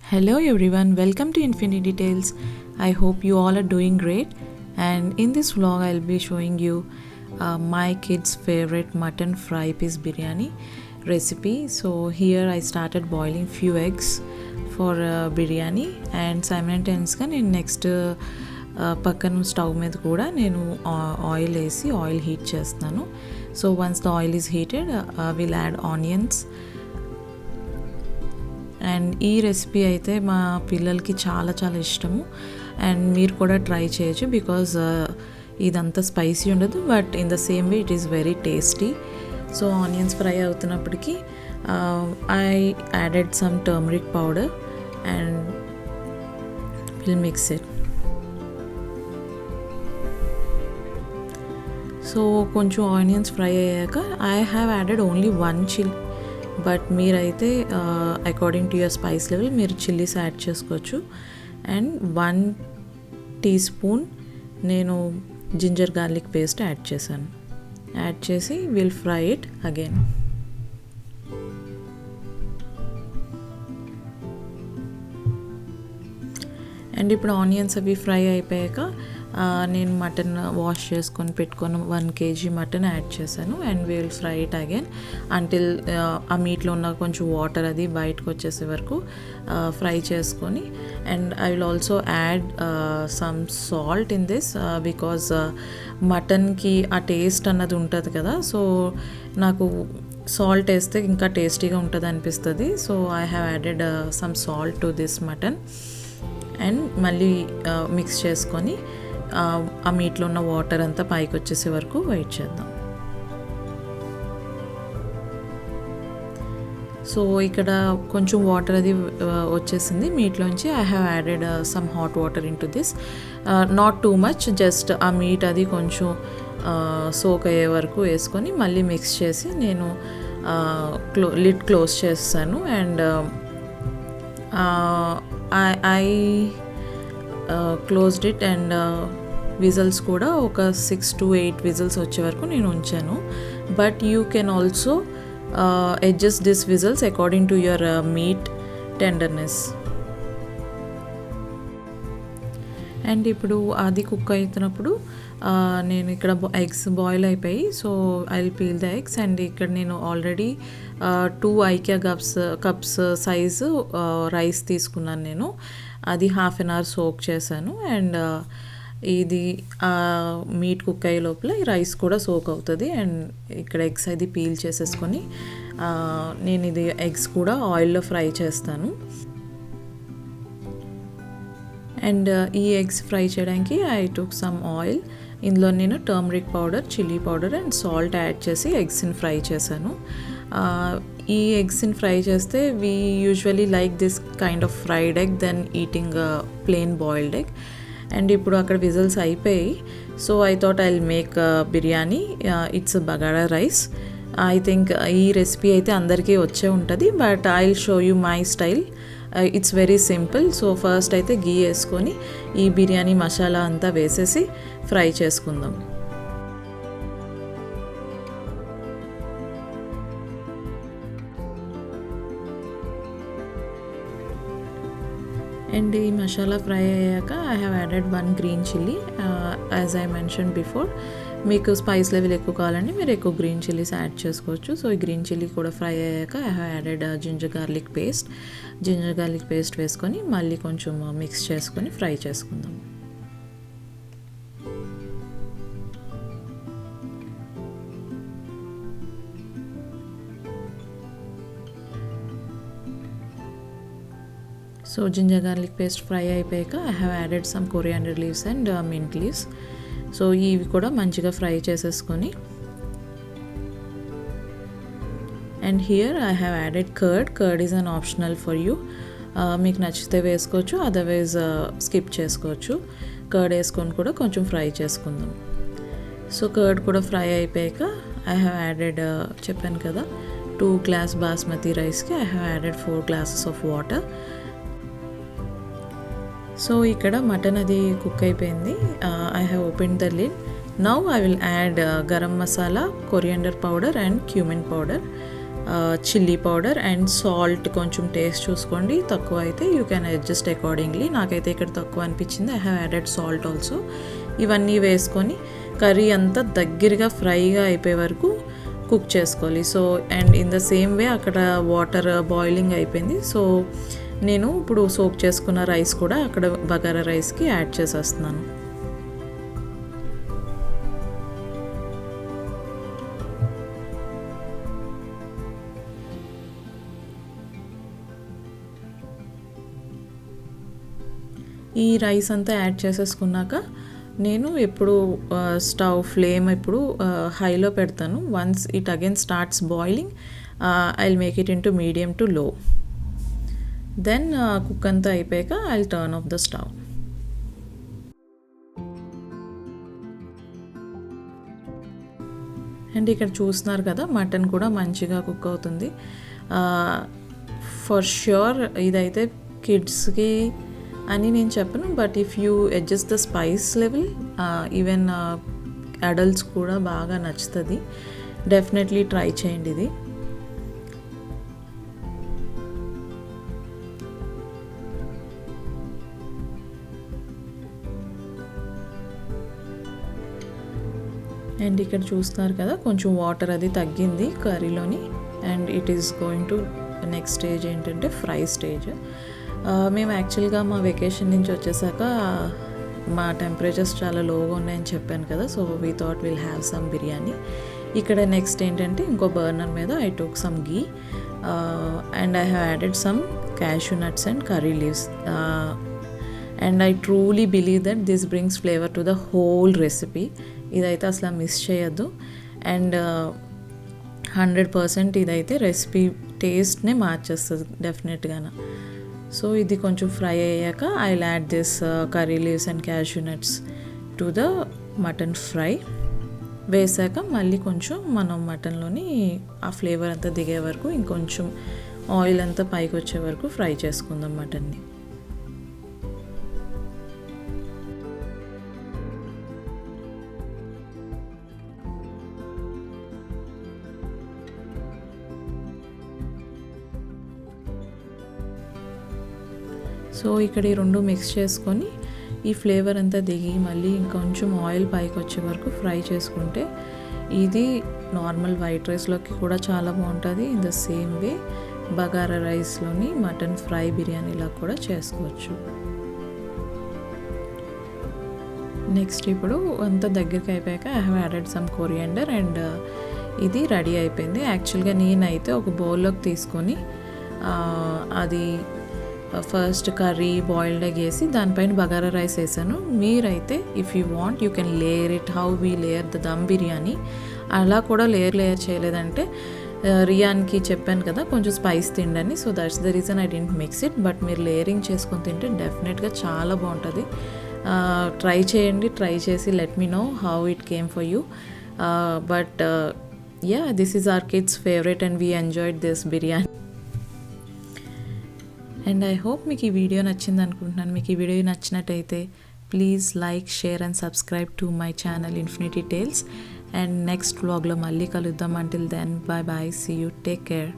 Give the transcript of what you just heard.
Hello everyone, welcome to Infinity Details. I hope you all are doing great. And in this vlog, I'll be showing you my kids' favorite mutton fry piece biryani recipe. So here I started boiling few eggs for biryani, and simultaneously in next పక్కన stove మీద కూడా నేను oil వేసి oil heat చేస్తున్నాను. So once the oil is heated will add onions. And ఈ recipe అయితే మా పిల్లలకి చాలా చాలా ఇష్టము, అండ్ మీరు కూడా ట్రై చేయొచ్చు బికాజ్ ఇదంతా స్పైసీ ఉండదు, but in the same way it is very tasty. So onions fry అవుతున్నప్పటికీ I added some turmeric powder and will mix it. So కొంచెం ఆనియన్స్ ఫ్రై అయ్యాక I have added only 1 chilli, but మీరైతే according to your spice level మీరు chillies add చేసుకోవచ్చు. And 1 teaspoon నేను ginger garlic paste add చేశాను. Add చేసి will fry it again. And ఇప్పుడు onions అవి ఫ్రై అయిపోయాక నేను మటన్ వాష్ చేసుకొని పెట్టుకొని 1 kg మటన్ యాడ్ చేశాను. And will fry it again until ఆ మీట్లో ఉన్న కొంచెం వాటర్ అది బయటకు వచ్చేసే వరకు ఫ్రై చేసుకొని. And I will also add some salt in this because మటన్కి ఆ టేస్ట్ అన్నది ఉంటుంది కదా, సో నాకు సాల్ట్ వేస్తే ఇంకా టేస్టీగా ఉంటుంది అనిపిస్తుంది. So I have added some salt to this mutton. And మళ్ళీ మిక్స్ చేసుకొని ఆ మీట్లో ఉన్న వాటర్ అంతా పైకి వచ్చేసే వరకు వెయిట్ చేద్దాం. సో ఇక్కడ కొంచెం వాటర్ అది వచ్చేసింది మీట్లోంచి. I have added some hot water into this, not too much, just ఆ మీట్ అది కొంచెం సోక్ అయ్యే వరకు వేసుకొని మళ్ళీ మిక్స్ చేసి నేను లిడ్ క్లోజ్ చేస్తాను. And I closed it. And whistles కూడా ఒక 6 to 8 విజిల్స్ వచ్చే వరకు నేను ఉంచాను. But you can also adjust this whistles according to your meet tenderness. And ఇప్పుడు అది కుక్ అవుతున్నప్పుడు నేను ఇక్కడ ఎగ్స్ బాయిల్ అయిపోయి, so I will peel the eggs. And ఇక్కడ నేను already 2 IKEA cups size rice తీసుకున్నాను. నేను అది 1/2 an hour సోక్ చేశాను. అండ్ ఇది మీట్ కుక్ అయ్యే లోపల ఈ రైస్ కూడా సోక్ అవుతుంది. అండ్ ఇక్కడ ఎగ్స్ అది పీల్ చేసేసుకొని నేను ఇది ఎగ్స్ కూడా ఆయిల్లో ఫ్రై చేస్తాను. అండ్ ఈ ఎగ్స్ ఫ్రై చేయడానికి ఐ టుక్ సమ్ ఆయిల్. ఇందులో నేను turmeric powder, chilli powder and salt add చేసి ఎగ్స్ని ఫ్రై చేశాను. ఈ ఎగ్స్ని ఫ్రై చేస్తే we usually like this kind of fried egg then eating plain boiled egg. And ఇప్పుడు అక్కడ విజిల్స్ అయిపోయి, so I thought I will make biryani. It's bagara rice. I think ఈ రెసిపీ అయితే అందరికీ వచ్చే ఉంటుంది, but I will show you my style. It's very simple. So first అయితే గీ వేసుకొని ఈ బిర్యానీ మసాలా అంతా వేసేసి ఫ్రై చేసుకుందాం. అండ్ ఈ మసాలా ఫ్రై అయ్యాక I have added 1 green chilli. As I mention before, మీకు స్పైస్ లెవెల్ ఎక్కువ కావాలంటే మీరు ఎక్కువ గ్రీన్ చిల్లీస్ యాడ్ చేసుకోవచ్చు. సో ఈ గ్రీన్ చిల్లీ కూడా ఫ్రై అయ్యాక I have added ginger garlic paste వేసుకొని మళ్ళీ కొంచెం మిక్స్ చేసుకొని ఫ్రై చేసుకుందాం. So ginger garlic paste fry అయిపోయాక I have added some coriander leaves and mint leaves. So ఇవి కూడా మంచిగా ఫ్రై చేసేసుకొని. And here I have added curd is an optional for you. మీకు నచ్చితే వేసుకోవచ్చు, అదర్వైజ్ స్కిప్ చేసుకోవచ్చు. కర్డ్ వేసుకొని కూడా కొంచెం ఫ్రై చేసుకుందాం. సో కర్డ్ కూడా ఫ్రై అయిపోయాక ఐ హ్యావ్ యాడెడ్, చెప్పాను కదా, 2 glass బాస్మతి రైస్కి I have added 4 glasses of water. So ఇక్కడ మటన్ అది కుక్ అయిపోయింది. I have open the lid. Now I will add garam masala, coriander powder and cumin powder. Chilli powder and salt కొంచెం taste చూసుకోండి, తక్కువ అయితే యూ క్యాన్ అడ్జస్ట్ అకార్డింగ్లీ. నాకైతే ఇక్కడ తక్కువ అనిపించింది, I have added salt also. ఇవన్నీ వేసుకొని కర్రీ అంతా దగ్గరగా ఫ్రైగా అయిపోయే వరకు కుక్ చేసుకోవాలి. So and in the same వే అక్కడ వాటర్ బాయిలింగ్ అయిపోయింది. సో నేను ఇప్పుడు సోక్ చేసుకున్న రైస్ కూడా అక్కడ బగారా రైస్కి యాడ్ చేసేస్తున్నాను. ఈ రైస్ అంతా యాడ్ చేసేసుకున్నాక నేను ఎప్పుడు స్టవ్ ఫ్లేమ్ ఎప్పుడు హైలో పెడతాను. Once it again starts boiling I will make it into medium to low. Then cook అంతా అయిపోయాక I will turn off the stove. And ఇక్కడ చూస్తున్నారు కదా, మటన్ కూడా మంచిగా కుక్ అవుతుంది. ఫర్ ష్యూర్ ఇదైతే కిడ్స్కి అని నేను చెప్పను, but if you adjust the spice level even adults కూడా బాగా నచ్చుతుంది. డెఫినెట్లీ ట్రై చేయండి ఇది. అండ్ ఇక్కడ చూస్తున్నారు కదా, కొంచెం వాటర్ అది తగ్గింది కర్రీలోని. And it is going to next stage ఏంటంటే ఫ్రై స్టేజ్. మేము యాక్చువల్గా మా వెకేషన్ నుంచి వచ్చేసాక మా టెంపరేచర్స్ చాలా లోగా ఉన్నాయని చెప్పాను కదా, so we thought will have some biryani. ఇక్కడ నెక్స్ట్ ఏంటంటే ఇంకో బర్నర్ మీద I took some ghee and I have added some cashew nuts and curry leaves. And I truly believe that this brings flavour to the whole recipe. ఇదైతే అసలు miss చేయొద్దు. And 100% ఇదైతే recipe టేస్ట్నే మార్చేస్తుంది డెఫినెట్గా. So ఇది కొంచెం fry అయ్యాక I will add this curry leaves and cashew nuts to the mutton fry. వేసాక మళ్ళీ కొంచెం మనం మటన్లోని ఆ ఫ్లేవర్ అంతా దిగే వరకు ఇంకొంచెం ఆయిల్ అంతా పైకి వచ్చే వరకు ఫ్రై చేసుకుందాం మటన్ని. సో ఇక్కడ ఈ రెండు మిక్స్ చేసుకొని ఈ ఫ్లేవర్ అంతా దిగి మళ్ళీ ఇంకొంచెం ఆయిల్ పైకి వచ్చే వరకు ఫ్రై చేసుకుంటే ఇది నార్మల్ వైట్ రైస్లోకి కూడా చాలా బాగుంటుంది. In the same way bagara రైస్లోని మటన్ ఫ్రై బిర్యానీలా కూడా చేసుకోవచ్చు. నెక్స్ట్ ఇప్పుడు అంతా దగ్గరికి అయిపోయాక I have added some coriander and ఇది రెడీ అయిపోయింది. యాక్చువల్గా నేనైతే ఒక బౌల్లోకి తీసుకొని అది ఫస్ట్ కర్రీ బాయిల్డ్ ఎగ్ వేసి దానిపైన బగారా రైస్ వేసాను. మీరైతే if you want you can layer it how we layer the dum biryani. అలా కూడా లేయర్ చేయలేదంటే రియాన్కి చెప్పాను కదా కొంచెం స్పైస్ తిండని, so that's the reason I didn't mix it. But మీరు లేయరింగ్ చేసుకొని తింటే డెఫినెట్గా చాలా బాగుంటుంది. ట్రై చేయండి, ట్రై చేసి let me know how it came for you. But yeah, this is our kids favourite and we enjoyed this biryani. And I hope మీకు ఈ వీడియో నచ్చింది అనుకుంటున్నాను. మీకు ఈ వీడియో నచ్చినట్టయితే please like, share and subscribe to my channel infinity tales. And next వ్లాగ్లో మళ్ళీ కలుద్దాం. Until then, bye bye, see you, take care.